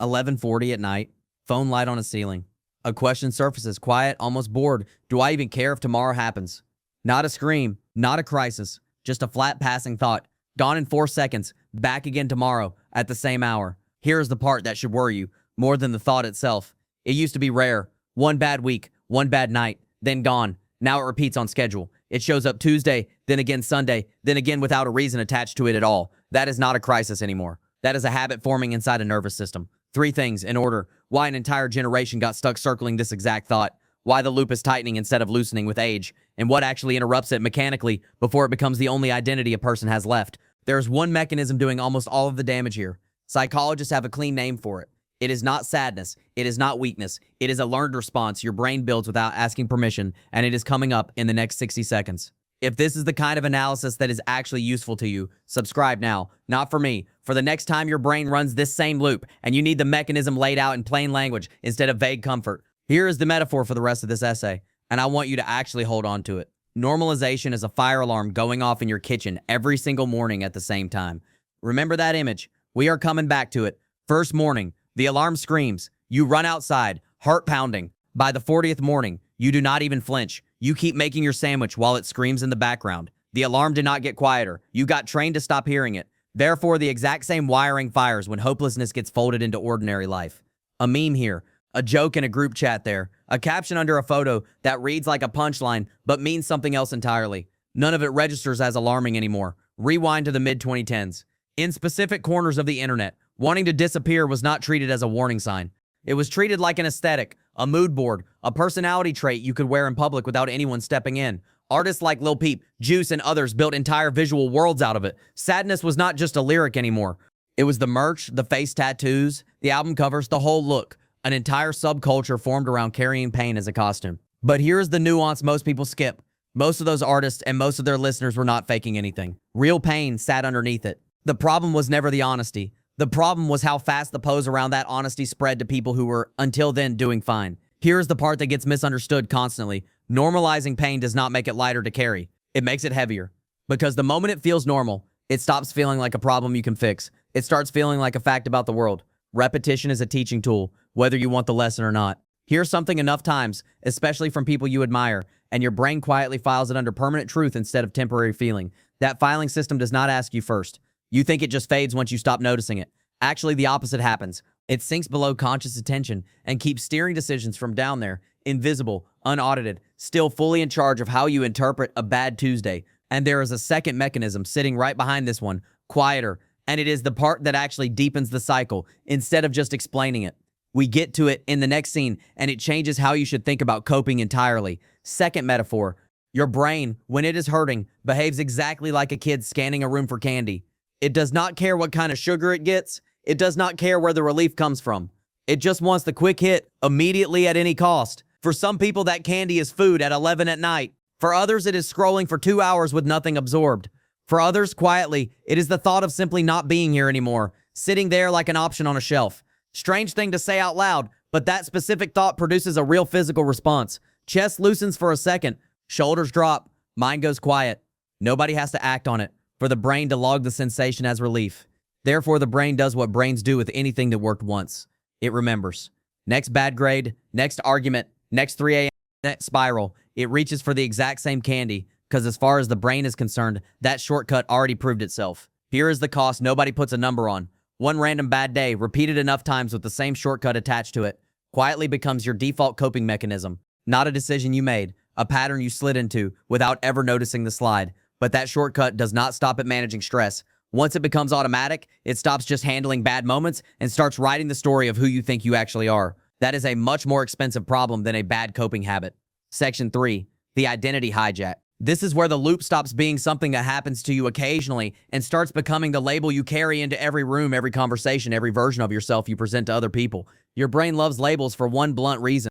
11:40 at night, phone light on a ceiling. A question surfaces, quiet, almost bored. Do I even care if tomorrow happens? Not a scream, not a crisis, just a flat passing thought. Gone in 4 seconds, back again tomorrow, at the same hour. Here's the part that should worry you, more than the thought itself. It used to be rare. One bad week, one bad night, then gone. Now it repeats on schedule. It shows up Tuesday, then again Sunday, then again without a reason attached to it at all. That is not a crisis anymore. That is a habit forming inside a nervous system. 3 things in order. Why an entire generation got stuck circling this exact thought. Why the loop is tightening instead of loosening with age. And what actually interrupts it mechanically before it becomes the only identity a person has left. There's one mechanism doing almost all of the damage here. Psychologists have a clean name for it. It is not sadness. It is not weakness. It is a learned response your brain builds without asking permission, and it is coming up in the next 60 seconds. If this is the kind of analysis that is actually useful to you, subscribe now. Not for me. For the next time your brain runs this same loop, and you need the mechanism laid out in plain language instead of vague comfort. Here is the metaphor for the rest of this essay, and I want you to actually hold on to it. Normalization is a fire alarm going off in your kitchen every single morning at the same time. Remember that image. We are coming back to it. First morning, the alarm screams. You run outside, heart pounding. By the 40th morning, you do not even flinch. You keep making your sandwich while it screams in the background. The alarm did not get quieter. You got trained to stop hearing it. Therefore, the exact same wiring fires when hopelessness gets folded into ordinary life. A meme here, a joke in a group chat there, a caption under a photo that reads like a punchline but means something else entirely. None of it registers as alarming anymore. Rewind to the mid-2010s. In specific corners of the internet, wanting to disappear was not treated as a warning sign. It was treated like an aesthetic, a mood board, a personality trait you could wear in public without anyone stepping in. Artists like Lil Peep, Juice, and others built entire visual worlds out of it. Sadness was not just a lyric anymore. It was the merch, the face tattoos, the album covers, the whole look. An entire subculture formed around carrying pain as a costume. But here's the nuance most people skip. Most of those artists and most of their listeners were not faking anything. Real pain sat underneath it. The problem was never the honesty. The problem was how fast the pose around that honesty spread to people who were, until then, doing fine. Here's the part that gets misunderstood constantly. Normalizing pain does not make it lighter to carry. It makes it heavier. Because the moment it feels normal, it stops feeling like a problem you can fix. It starts feeling like a fact about the world. Repetition is a teaching tool, whether you want the lesson or not. Hear something enough times, especially from people you admire, and your brain quietly files it under permanent truth instead of temporary feeling. That filing system does not ask you first. You think it just fades once you stop noticing it. Actually, the opposite happens. It sinks below conscious attention and keeps steering decisions from down there, invisible, unaudited, still fully in charge of how you interpret a bad Tuesday. And there is a second mechanism sitting right behind this one, quieter, and it is the part that actually deepens the cycle instead of just explaining it. We get to it in the next scene, and it changes how you should think about coping entirely. Second metaphor, your brain, when it is hurting, behaves exactly like a kid scanning a room for candy. It does not care what kind of sugar it gets. It does not care where the relief comes from. It just wants the quick hit immediately at any cost. For some people, that candy is food at 11 at night. For others, it is scrolling for 2 hours with nothing absorbed. For others, quietly, it is the thought of simply not being here anymore, sitting there like an option on a shelf. Strange thing to say out loud, but that specific thought produces a real physical response. Chest loosens for a second, shoulders drop, mind goes quiet. Nobody has to act on it for the brain to log the sensation as relief. Therefore, the brain does what brains do with anything that worked once. It remembers. Next bad grade, next argument, next 3 a.m. next spiral. It reaches for the exact same candy because as far as the brain is concerned, that shortcut already proved itself. Here is the cost nobody puts a number on. One random bad day, repeated enough times with the same shortcut attached to it, quietly becomes your default coping mechanism. Not a decision you made, a pattern you slid into without ever noticing the slide. But that shortcut does not stop at managing stress. Once it becomes automatic, it stops just handling bad moments and starts writing the story of who you think you actually are. That is a much more expensive problem than a bad coping habit. Section 3, the identity hijack. This is where the loop stops being something that happens to you occasionally and starts becoming the label you carry into every room, every conversation, every version of yourself you present to other people. Your brain loves labels for one blunt reason.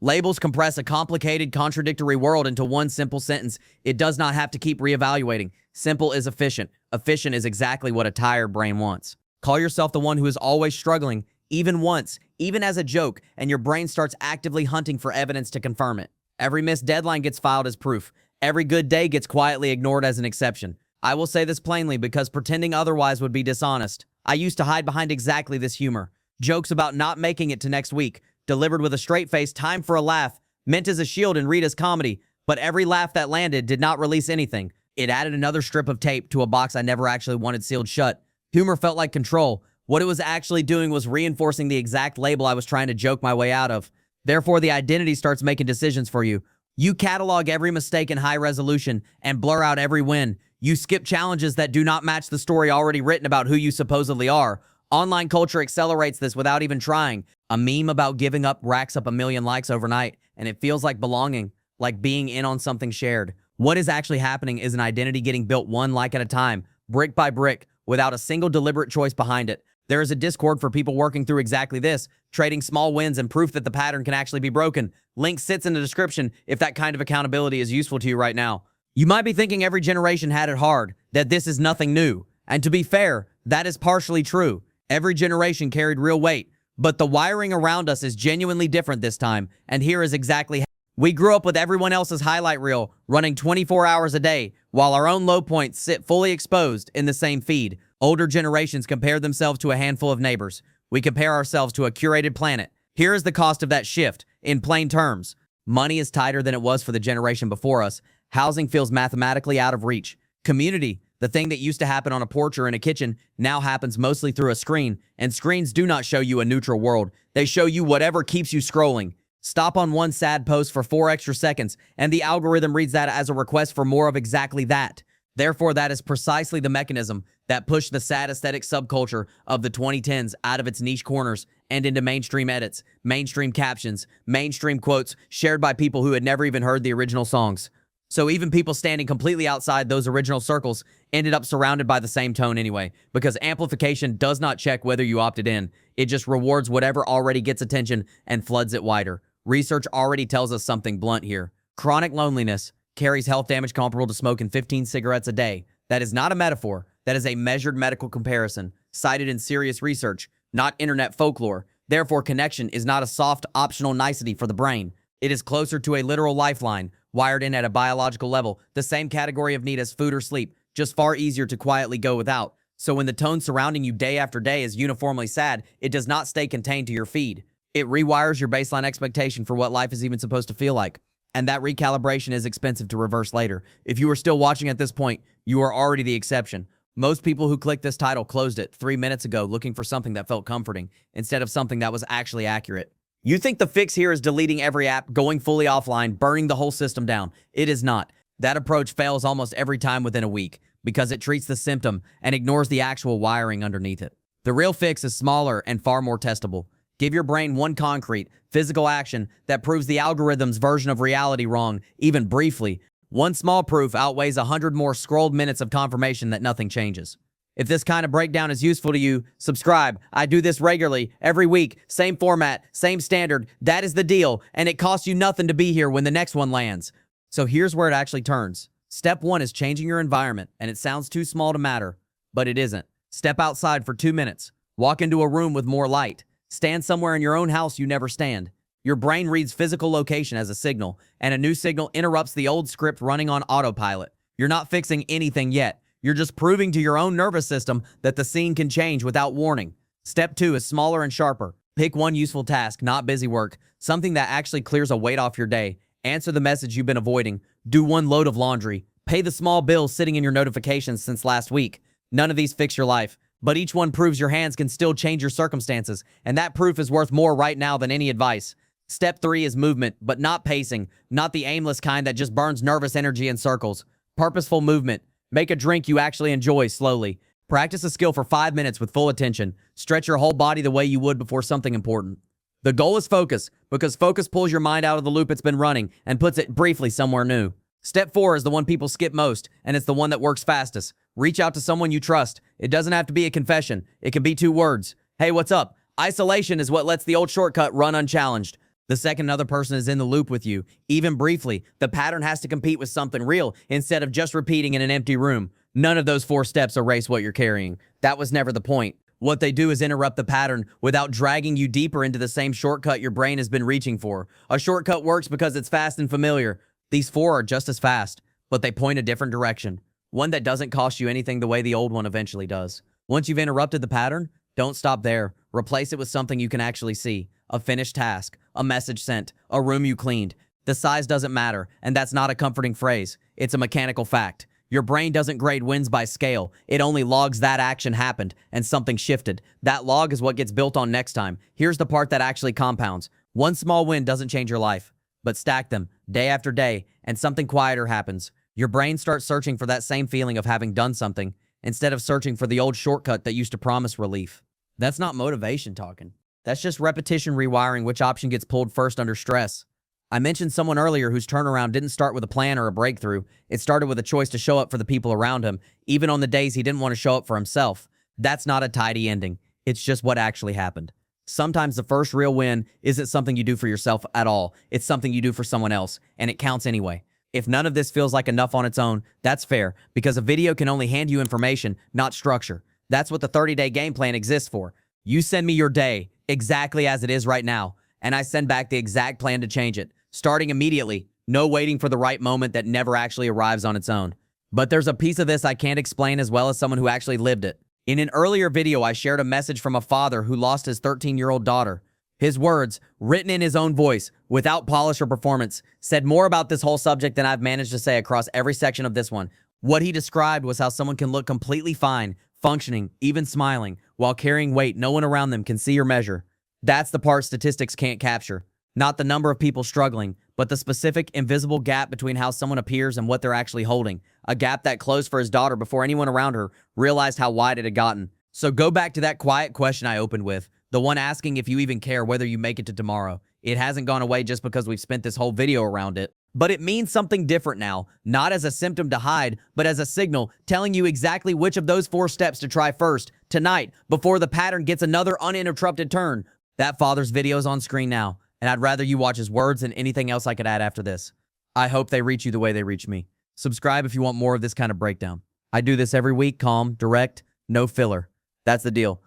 Labels compress a complicated, contradictory world into one simple sentence. It does not have to keep reevaluating. Simple is efficient. Efficient is exactly what a tired brain wants. Call yourself the one who is always struggling, even once, even as a joke, and your brain starts actively hunting for evidence to confirm it. Every missed deadline gets filed as proof. Every good day gets quietly ignored as an exception. I will say this plainly because pretending otherwise would be dishonest. I used to hide behind exactly this humor. Jokes about not making it to next week, delivered with a straight face, time for a laugh, meant as a shield in Rita's comedy, but every laugh that landed did not release anything. It added another strip of tape to a box I never actually wanted sealed shut. Humor felt like control. What it was actually doing was reinforcing the exact label I was trying to joke my way out of. Therefore, the identity starts making decisions for you. You catalog every mistake in high resolution and blur out every win. You skip challenges that do not match the story already written about who you supposedly are. Online culture accelerates this without even trying. A meme about giving up racks up 1 million likes overnight, and it feels like belonging, like being in on something shared. What is actually happening is an identity getting built one like at a time, brick by brick, without a single deliberate choice behind it. There is a Discord for people working through exactly this, trading small wins and proof that the pattern can actually be broken. Link sits in the description if that kind of accountability is useful to you right now. You might be thinking every generation had it hard, that this is nothing new. And to be fair, that is partially true. Every generation carried real weight, but the wiring around us is genuinely different this time, and here is exactly how. We grew up with everyone else's highlight reel running 24 hours a day, while our own low points sit fully exposed in the same feed. Older generations compare themselves to a handful of neighbors. We compare ourselves to a curated planet. Here is the cost of that shift. In plain terms, money is tighter than it was for the generation before us. Housing feels mathematically out of reach. Community, the thing that used to happen on a porch or in a kitchen, now happens mostly through a screen, and screens do not show you a neutral world. They show you whatever keeps you scrolling. Stop on one sad post for 4 extra seconds, and the algorithm reads that as a request for more of exactly that. Therefore, that is precisely the mechanism that pushed the sad aesthetic subculture of the 2010s out of its niche corners and into mainstream edits, mainstream captions, mainstream quotes shared by people who had never even heard the original songs. So even people standing completely outside those original circles ended up surrounded by the same tone anyway, because amplification does not check whether you opted in. It just rewards whatever already gets attention and floods it wider. Research already tells us something blunt here. Chronic loneliness carries health damage comparable to smoking 15 cigarettes a day. That is not a metaphor. That is a measured medical comparison, cited in serious research, not internet folklore. Therefore, connection is not a soft, optional nicety for the brain. It is closer to a literal lifeline, wired in at a biological level, the same category of need as food or sleep, just far easier to quietly go without. So when the tone surrounding you day after day is uniformly sad, it does not stay contained to your feed. It rewires your baseline expectation for what life is even supposed to feel like. And that recalibration is expensive to reverse later. If you are still watching at this point, you are already the exception. Most people who clicked this title closed it 3 minutes ago looking for something that felt comforting, instead of something that was actually accurate. You think the fix here is deleting every app, going fully offline, burning the whole system down. It is not. That approach fails almost every time within a week, because it treats the symptom and ignores the actual wiring underneath it. The real fix is smaller and far more testable. Give your brain one concrete, physical action that proves the algorithm's version of reality wrong, even briefly. One small proof outweighs 100 more scrolled minutes of confirmation that nothing changes. If this kind of breakdown is useful to you, subscribe. I do this regularly, every week, same format, same standard. That is the deal, and it costs you nothing to be here when the next one lands. So here's where it actually turns. Step 1 is changing your environment, and it sounds too small to matter, but it isn't. Step outside for 2 minutes. Walk into a room with more light. Stand somewhere in your own house you never stand. Your brain reads physical location as a signal, and a new signal interrupts the old script running on autopilot. You're not fixing anything yet. You're just proving to your own nervous system that the scene can change without warning. Step 2 is smaller and sharper. Pick one useful task, not busy work, something that actually clears a weight off your day. Answer the message you've been avoiding. Do one load of laundry. Pay the small bills sitting in your notifications since last week. None of these fix your life, but each one proves your hands can still change your circumstances, and that proof is worth more right now than any advice. Step 3 is movement, but not pacing, not the aimless kind that just burns nervous energy in circles. Purposeful movement. Make a drink you actually enjoy slowly. Practice a skill for 5 minutes with full attention. Stretch your whole body the way you would before something important. The goal is focus, because focus pulls your mind out of the loop it's been running and puts it briefly somewhere new. Step 4 is the one people skip most, and it's the one that works fastest. Reach out to someone you trust. It doesn't have to be a confession. It can be 2 words. Hey, what's up? Isolation is what lets the old shortcut run unchallenged. The second another person is in the loop with you, even briefly, the pattern has to compete with something real instead of just repeating in an empty room. None of those 4 steps erase what you're carrying. That was never the point. What they do is interrupt the pattern without dragging you deeper into the same shortcut your brain has been reaching for. A shortcut works because it's fast and familiar. These 4 are just as fast, but they point a different direction. One that doesn't cost you anything the way the old one eventually does. Once you've interrupted the pattern, don't stop there. Replace it with something you can actually see. A finished task, a message sent, a room you cleaned. The size doesn't matter, and that's not a comforting phrase. It's a mechanical fact. Your brain doesn't grade wins by scale. It only logs that action happened and something shifted. That log is what gets built on next time. Here's the part that actually compounds. One small win doesn't change your life, but stack them day after day and something quieter happens. Your brain starts searching for that same feeling of having done something instead of searching for the old shortcut that used to promise relief. That's not motivation talking. That's just repetition rewiring which option gets pulled first under stress. I mentioned someone earlier whose turnaround didn't start with a plan or a breakthrough. It started with a choice to show up for the people around him, even on the days he didn't want to show up for himself. That's not a tidy ending. It's just what actually happened. Sometimes the first real win isn't something you do for yourself at all. It's something you do for someone else, and it counts anyway. If none of this feels like enough on its own, that's fair, because a video can only hand you information, not structure. That's what the 30-day game plan exists for. You send me your day, exactly as it is right now, and I send back the exact plan to change it. Starting immediately, no waiting for the right moment that never actually arrives on its own. But there's a piece of this I can't explain as well as someone who actually lived it. In an earlier video, I shared a message from a father who lost his 13-year-old daughter. His words, written in his own voice, without polish or performance, said more about this whole subject than I've managed to say across every section of this one. What he described was how someone can look completely fine, functioning, even smiling, while carrying weight no one around them can see or measure. That's the part statistics can't capture. Not the number of people struggling, but the specific invisible gap between how someone appears and what they're actually holding. A gap that closed for his daughter before anyone around her realized how wide it had gotten. So go back to that quiet question I opened with, the one asking if you even care whether you make it to tomorrow. It hasn't gone away just because we've spent this whole video around it. But it means something different now, not as a symptom to hide, but as a signal telling you exactly which of those 4 steps to try first, tonight, before the pattern gets another uninterrupted turn. That father's video is on screen now, and I'd rather you watch his words than anything else I could add after this. I hope they reach you the way they reach me. Subscribe if you want more of this kind of breakdown. I do this every week, calm, direct, no filler. That's the deal.